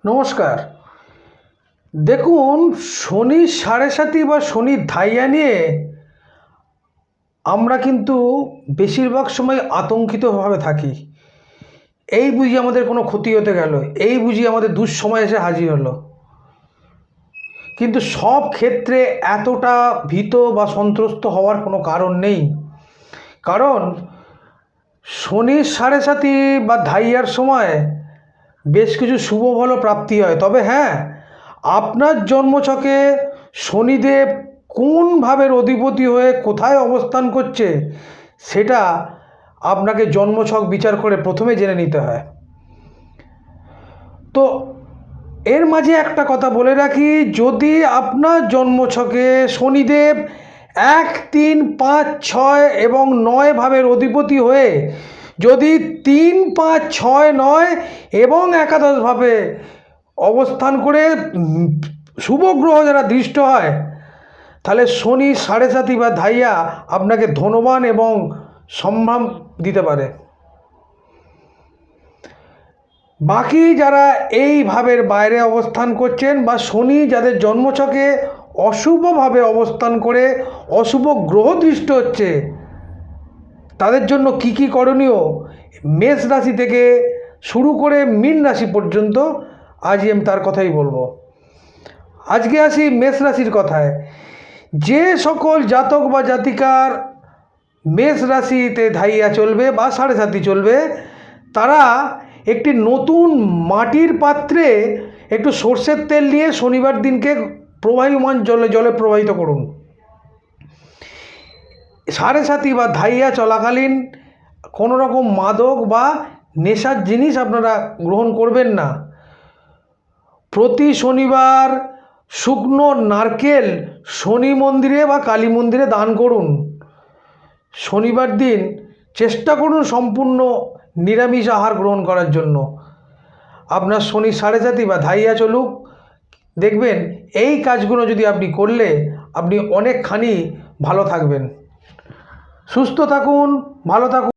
নমস্কার। দেখুন, শনির সাড়ে সাতি বা শনির ধাইয়া নিয়ে আমরা কিন্তু বেশিরভাগ সময় আতঙ্কিতভাবে থাকি। এই বুঝি আমাদের কোনো ক্ষতি হতে গেল, এই বুঝি আমাদের দুঃসময় এসে হাজির হলো। কিন্তু সব ক্ষেত্রে এতটা ভীত বা সন্ত্রস্ত হওয়ার কোনো কারণ নেই। কারণ শনির সাড়ে সাতি বা ধাইয়ার সময় বেশ কিছু শুভ ফল প্রাপ্তি হয়। তবে হ্যাঁ, আপনার জন্মছকে শনিদেব কোন ভাবের অধিপতি হয়ে কোথায় অবস্থান করছে সেটা আপনাকে জন্মছক বিচার করে প্রথমে জেনে নিতে হয়। তো এর মাঝে একটা কথা বলে রাখি, যদি আপনার জন্মছকে শনিদেব 1, 3, 5, 6 এবং 9 ভাবের অধিপতি হয়ে যদি 3, 5, 6, 9 এবং একাদশভাবে অবস্থান করে শুভ গ্রহ যারা দৃষ্ট হয়, তাহলে শনি সাড়ে সাতি বা ধাইয়া আপনাকে ধনবান এবং সম্মান দিতে পারে। বাকি যারা এই ভাবের বাইরে অবস্থান করছেন বা শনি যাদের জন্মছকে অশুভভাবে অবস্থান করে অশুভ গ্রহ দৃষ্ট হচ্ছে, তাদের জন্য কি কি করণীয়, মেষ রাশি থেকে শুরু করে মীন রাশি পর্যন্ত আজই আমি তার কথাই বলবো। আজকে আসি মেষ রাশির কথায়। যে সকল জাতক বা জাতিকার মেষ রাশিতে ধাইয়া চলবে বা সাড়ে সাতি চলবে, তারা একটি নতুন মাটির পাত্রে একটু সর্ষের তেল নিয়ে শনিবার দিনকে প্রবাহমান জলে প্রবাহিত করুন। সাড়ে সাতি বা ধাইয়া চলাকালীন কোনো রকম মাদক বা নেশার জিনিস আপনারা গ্রহণ করবেন না। প্রতি শনিবার শুকনো নারকেল শনি মন্দিরে বা কালী মন্দিরে দান করুন। শনিবার দিন চেষ্টা করুন সম্পূর্ণ নিরামিষ আহার গ্রহণ করার জন্য। আপনার শনি সাড়ে সাতি বা ধাইয়া চলুক, দেখবেন এই কাজগুলো যদি আপনি করলে আপনি অনেকখানি ভালো থাকবেন। সুস্থ থাকুন, ভালো থাকুন।